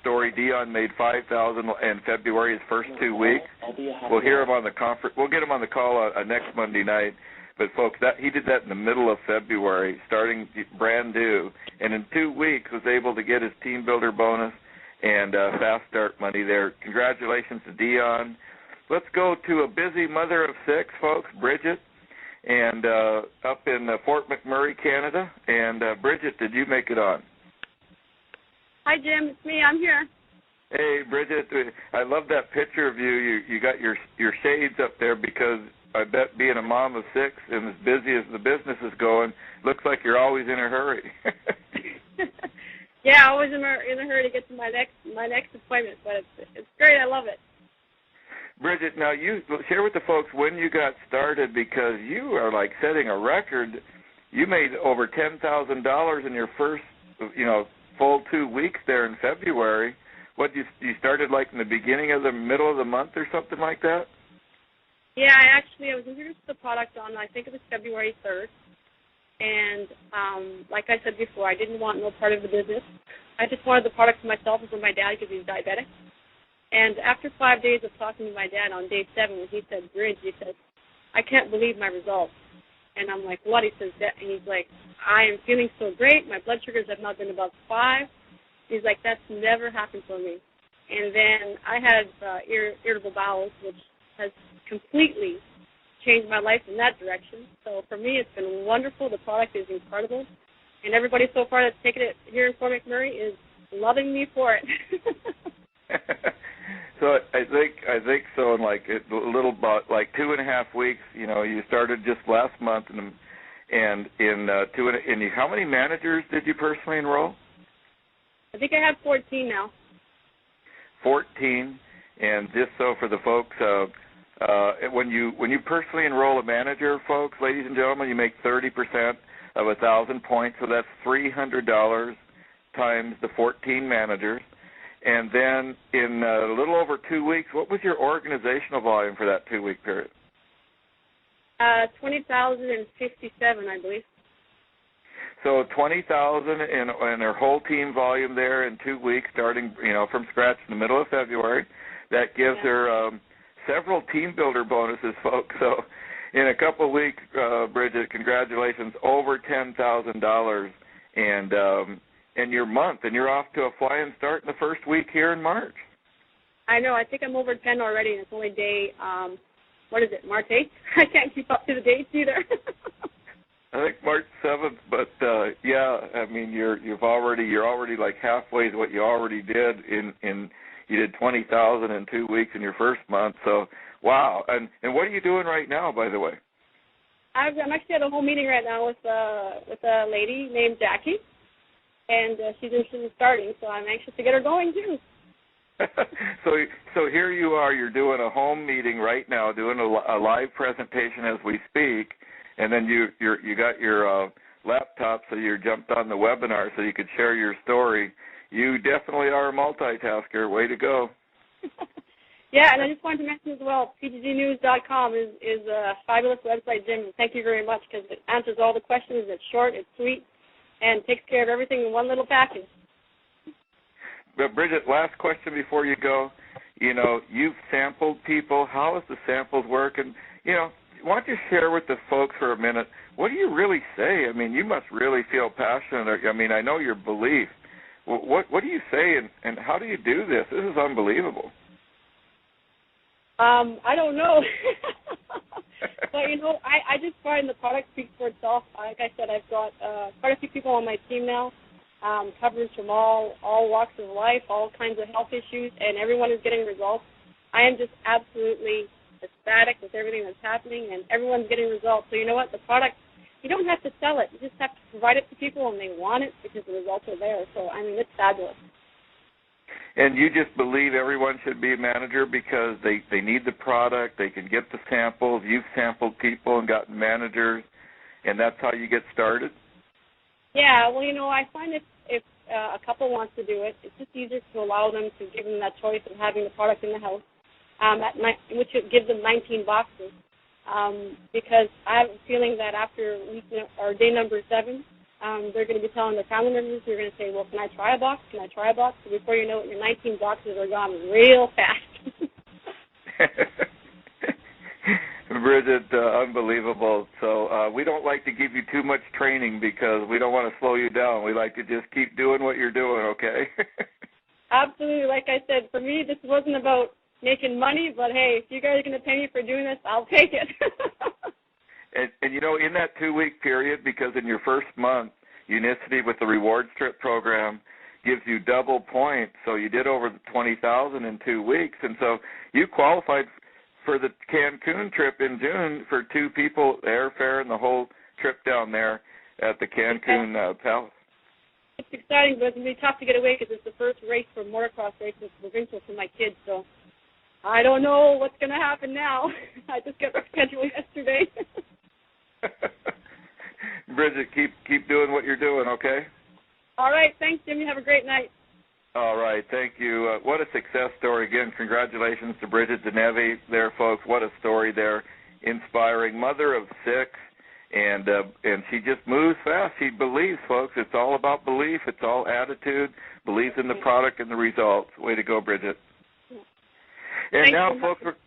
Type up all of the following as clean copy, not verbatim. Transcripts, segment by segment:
story. Dion made $5,000 in February, his first 2 weeks. We'll hear him on the conference. We'll get him on the call next Monday night. But folks, he did that in the middle of February, starting brand new, and in 2 weeks was able to get his team builder bonus and fast start money there. Congratulations to Dion. Let's go to a busy mother of 6, folks, Bridget, and up in Fort McMurray, Canada. And Bridget, did you make it on? Hi, Jim. It's me. I'm here. Hey, Bridget. I love that picture of you. You got your shades up there because I bet being a mom of 6 and as busy as the business is going, looks like you're always in a hurry. Yeah, always in a hurry to get to my next appointment, but it's great. I love it. Bridget, now you share with the folks when you got started because you are like setting a record. You made over $10,000 in your first, full 2 weeks there in February. What you started like in the beginning of the middle of the month or something like that? Yeah, I was introduced to the product on, I think it was February 3rd. And like I said before, I didn't want no part of the business. I just wanted the product for myself and for my dad because he's diabetic. And after 5 days of talking to my dad on day 7, he said, Bridge, he said, I can't believe my results. And I'm like, what? He says, and he's like, I am feeling so great. My blood sugars have not been above 5. He's like, that's never happened for me. And then I had irritable bowels, which has completely changed my life in that direction. So for me, it's been wonderful. The product is incredible. And everybody so far that's taken it here in Fort McMurray is loving me for it. So I think so. In like a little about like 2.5 weeks, you started just last month, and how many managers did you personally enroll? I think I have 14 now. 14, and just so for the folks, when you personally enroll a manager, folks, ladies and gentlemen, you make 30% of 1,000 points, so that's $300 times the 14 managers. And then in a little over 2 weeks, what was your organizational volume for that 2-week period? 20,057, I believe. So 20,000 in her whole team volume there in 2 weeks, starting from scratch in the middle of February. That gives her several team builder bonuses, folks. So in a couple of weeks, Bridget, congratulations, over $10,000 and your month, and you're off to a flying start in the first week here in March. I know. I think I'm over 10 already, and it's only day, March 8th? I can't keep up to the dates either. I think March 7th, but I mean you're already like halfway to what you already did in you did 20,000 in 2 weeks in your first month. So wow. And what are you doing right now, by the way? I'm actually at a whole meeting right now with a lady named Jackie. And she's interested in starting, so I'm anxious to get her going, too. So here you are. You're doing a home meeting right now, doing a live presentation as we speak, and then you got your laptop, so you jumped on the webinar so you could share your story. You definitely are a multitasker. Way to go. Yeah, and I just wanted to mention as well, pggnews.com is a fabulous website, Jim. Thank you very much because it answers all the questions. It's short, it's sweet, and takes care of everything in one little package. But Bridget, last question before you go. You've sampled people. How does the samples work? And, why don't you share with the folks for a minute, what do you really say? I mean, you must really feel passionate. I mean, I know your belief. What do you say, and how do you do this? This is unbelievable. I don't know. But, I just find the product speaks for itself. Like I said, I've got quite a few people on my team now, coverage from all walks of life, all kinds of health issues, and everyone is getting results. I am just absolutely ecstatic with everything that's happening, and everyone's getting results. So you know what? The product, you don't have to sell it. You just have to provide it to people, and they want it because the results are there. So, I mean, it's fabulous. And you just believe everyone should be a manager because they need the product, they can get the samples, you've sampled people and gotten managers, and that's how you get started? Yeah, well, I find if a couple wants to do it, it's just easier to allow them to give them that choice of having the product in the house, which would give them 19 boxes, because I have a feeling that after day number 7, they're going to be telling their family members, you're going to say, well, can I try a box? Can I try a box? So before you know it, your 19 boxes are gone real fast. Bridget, unbelievable. So we don't like to give you too much training because we don't want to slow you down. We like to just keep doing what you're doing, okay? Absolutely. Like I said, for me, this wasn't about making money, but, hey, if you guys are going to pay me for doing this, I'll take it. And, you know, in that 2-week period, because in your first month, Unicity with the Reward Strip program gives you double points, so you did over $20,000 in 2 weeks, and so you qualified for the Cancun trip in June for 2 people, airfare and the whole trip down there at the Cancun Palace. It's exciting, but it's going to be tough to get away because it's the first race for motocross race with provincial for my kids, so I don't know what's going to happen now. I just got the schedule yesterday. Bridget, keep doing what you're doing, okay? All right. Thanks, Jimmy. Have a great night. All right. Thank you. What a success story. Again, congratulations to Bridget Denevi there, folks. What a story there. Inspiring. Mother of 6, and she just moves fast. She believes, folks. It's all about belief. It's all attitude. Believes in the product and the results. Way to go, Bridget. And Thanks now, so folks,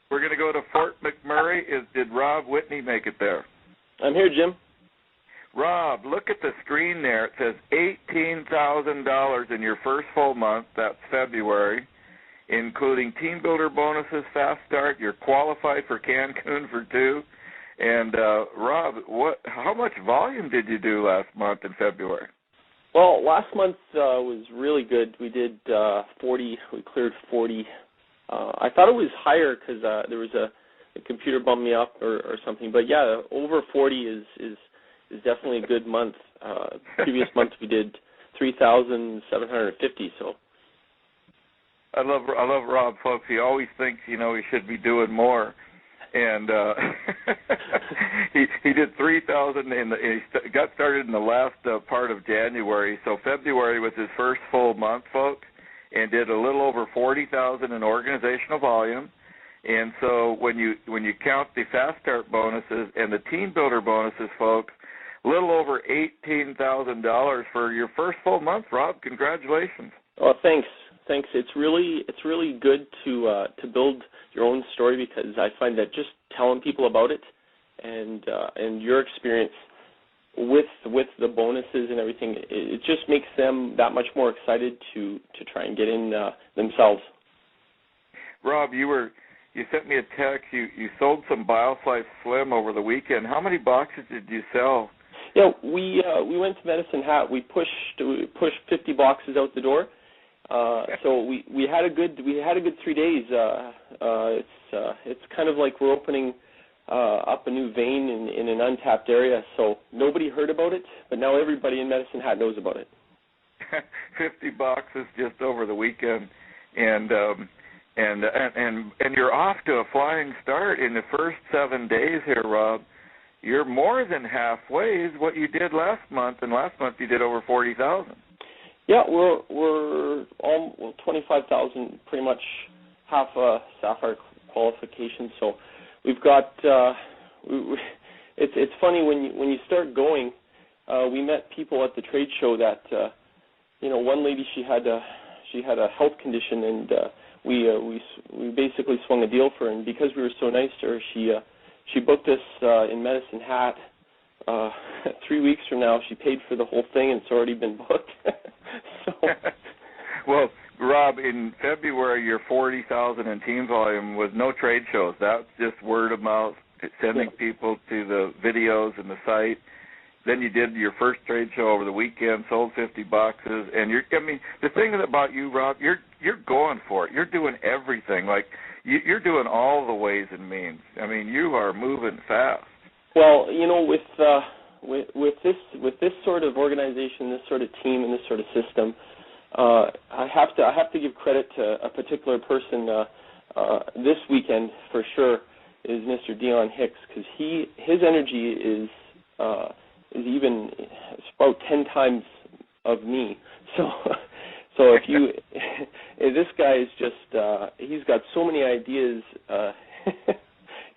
we're going to go to Fort McMurray. Did Rob Whitney make it there? I'm here, Jim. Rob, look at the screen there. It says $18,000 in your first full month. That's February, including team builder bonuses, fast start. You're qualified for Cancun for 2. And Rob, how much volume did you do last month in February? Well, last month was really good. We did 40. We cleared 40. I thought it was higher because there was a computer bumped me up or something. But yeah, over 40 is definitely a good month. Previous month we did 3,750. So I love Rob, folks. He always thinks he should be doing more, and he did 3,000 he got started in the last part of January. So February was his first full month, folks, and did a little over 40,000 in organizational volume. And so when you count the fast start bonuses and the team builder bonuses, folks, a little over $18,000 for your first full month, Rob. Congratulations. Oh, thanks. It's really good to build your own story, because I find that just telling people about it and your experience with the bonuses and everything, it just makes them that much more excited to try and get in themselves. Rob, you sent me a text. You sold some BioSlice Slim over the weekend. How many boxes did you sell? Yeah, we went to Medicine Hat. We pushed 50 boxes out the door. So we had a good 3 days. It's kind of like we're opening up a new vein in an untapped area. So nobody heard about it, but now everybody in Medicine Hat knows about it. 50 boxes just over the weekend, and you're off to a flying start in the first 7 days here, Rob. You're more than halfway is what you did last month, and last month you did over 40,000. Yeah, we're all 25,000, pretty much half a Sapphire qualification. So we've got. It's funny when you start going. We met people at the trade show that one lady, she had a health condition, and we basically swung a deal for her, and because we were so nice to her, she booked us in Medicine Hat. 3 weeks from now, she paid for the whole thing, and it's already been booked. So. Well, Rob, in February, your 40,000 in team volume was no trade shows. That's just word of mouth, sending people to the videos and the site. Then you did your first trade show over the weekend, sold 50 boxes, and the thing about you, Rob, you're going for it. You're doing everything. Like you're doing all the ways and means. I mean, you are moving fast. Well, with this sort of organization, this sort of team, and this sort of system, I have to give credit to a particular person this weekend for sure is Mr. Dion Hicks, because his energy is even about 10 times of me. So if this guy is just he's got so many ideas.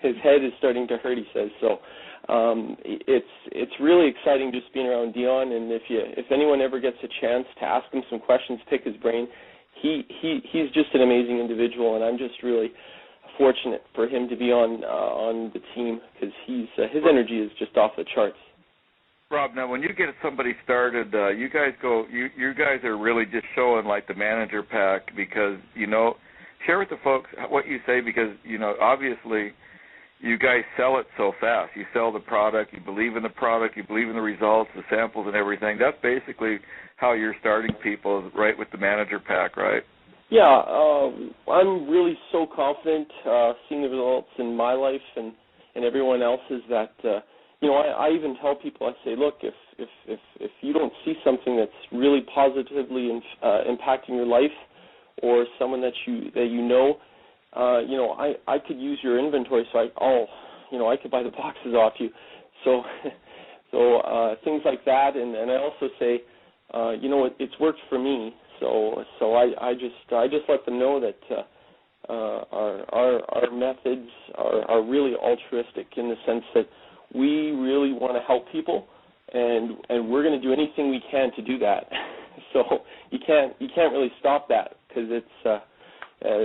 His head is starting to hurt, he says. So it's really exciting just being around Dion. And if anyone ever gets a chance to ask him some questions, pick his brain, he's just an amazing individual, and I'm just really fortunate for him to be on the team because his energy is just off the charts. Rob, now when you get somebody started, you guys are really just showing like the manager pack because, share with the folks what you say because, obviously you guys sell it so fast. You sell the product, you believe in the product, you believe in the results, the samples and everything. That's basically how you're starting people, right, with the manager pack, right? Yeah, I'm really so confident seeing the results in my life and everyone else's that, I even tell people, I say, look, if you don't see something that's really positively impacting your life or someone that you know, I could use your inventory, so I could buy the boxes off you. So things like that, and I also say, it's worked for me. So I just let them know that our methods are really altruistic in the sense that we really want to help people, and we're going to do anything we can to do that. So you can't really stop that because it's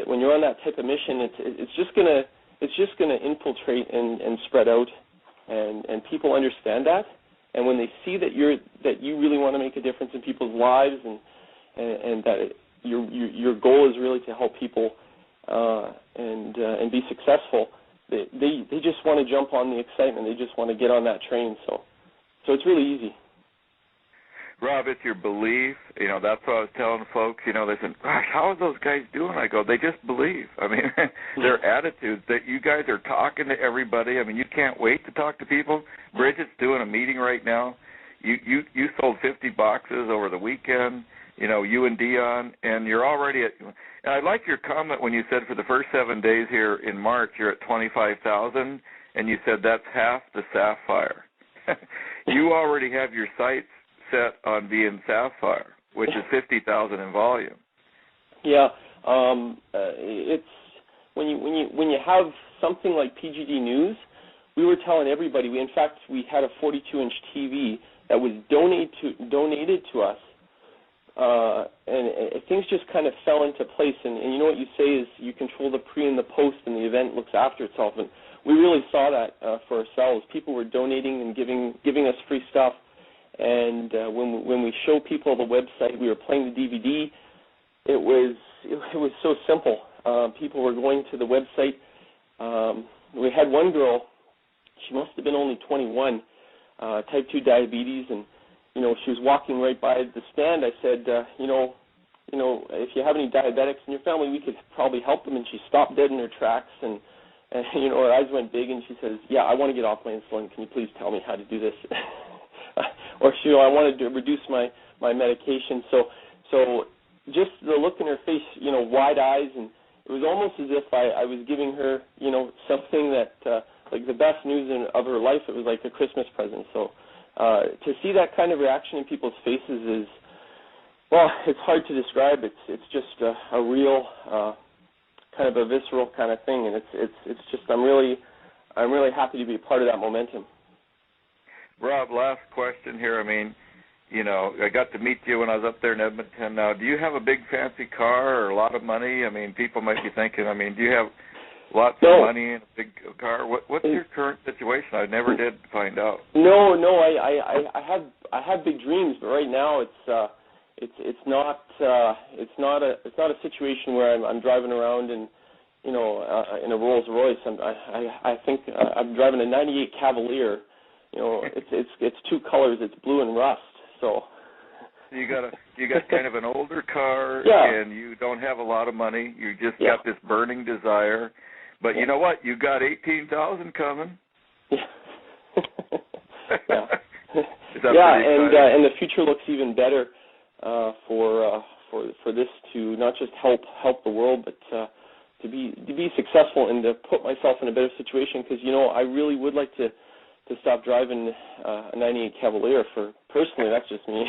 when you're on that type of mission, it's just gonna infiltrate and spread out, and people understand that, and when they see that you really want to make a difference in people's lives and that your goal is really to help people and be successful, they just want to jump on the excitement. They just want to get on that train. So it's really easy. Rob, it's your belief. That's what I was telling folks. They said, gosh, how are those guys doing? I go, they just believe. I mean, their attitudes that you guys are talking to everybody. I mean, you can't wait to talk to people. Bridget's doing a meeting right now. You sold 50 boxes over the weekend. You and Dion, and you're already at. And I like your comment when you said for the first 7 days here in March you're at 25,000, and you said that's half the Sapphire. You already have your sights set on being Sapphire, which is 50,000 in volume. Yeah, it's when you have something like PGD News. We were telling everybody. We had a 42-inch TV that was donated to us. And things just kind of fell into place. And you know what you say is you control the pre and the post, and the event looks after itself. And we really saw that for ourselves. People were donating and giving us free stuff. And when we show people the website, we were playing the DVD. It was so simple. People were going to the website. We had one girl. She must have been only 21, type 2 diabetes, and she was walking right by the stand. I said, if you have any diabetics in your family, we could probably help them. And she stopped dead in her tracks, and her eyes went big, and she says, yeah, I want to get off my insulin. Can you please tell me how to do this? Or I wanted to reduce my medication. So just the look in her face, wide eyes, and it was almost as if I was giving her, something that, like the best news of her life. It was like a Christmas present. So to see that kind of reaction in people's faces is, well, it's hard to describe. It's just a real kind of a visceral kind of thing, and it's just I'm really happy to be a part of that momentum. Rob, last question here. I mean, I got to meet you when I was up there in Edmonton. Now, do you have a big fancy car or a lot of money? I mean, people might be thinking, do you have lots of money and a big car? What's your current situation? I never did find out. No, I have big dreams, but right now it's not a situation where I'm driving around in in a Rolls Royce. I think I'm driving a '98 Cavalier. It's two colors. It's blue and rust. So you got kind of an older car, yeah. And you don't have a lot of money. You just got this burning desire. But you know what? You got 18,000 coming. Yeah. Yeah. And the future looks even better for this to not just help the world, but to be successful and to put myself in a better situation. Because I really would like to stop driving a '98 Cavalier. Personally, that's just me.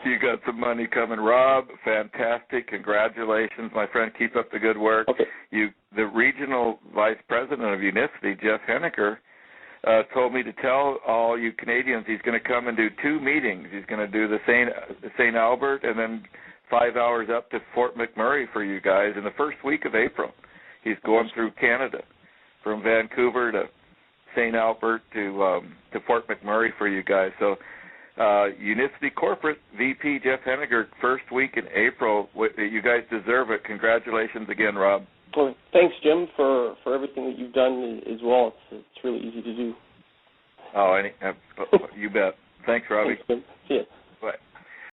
You got some money coming, Rob. Fantastic! Congratulations, my friend. Keep up the good work. Okay. The regional vice president of Unicity, Jeff Henniker, told me to tell all you Canadians he's going to come and do 2 meetings. He's going to do the St. Albert and then 5 hours up to Fort McMurray for you guys in the first week of April. He's going through Canada from Vancouver to St. Albert to Fort McMurray for you guys. So Unicity Corporate VP Jeff Henniger, first week in April. You guys deserve it. Congratulations again, Rob. Well, thanks, Jim, for everything that you've done as well. It's really easy to do. Oh, you bet. Thanks, Robbie. Thanks, Jim. See ya. Bye.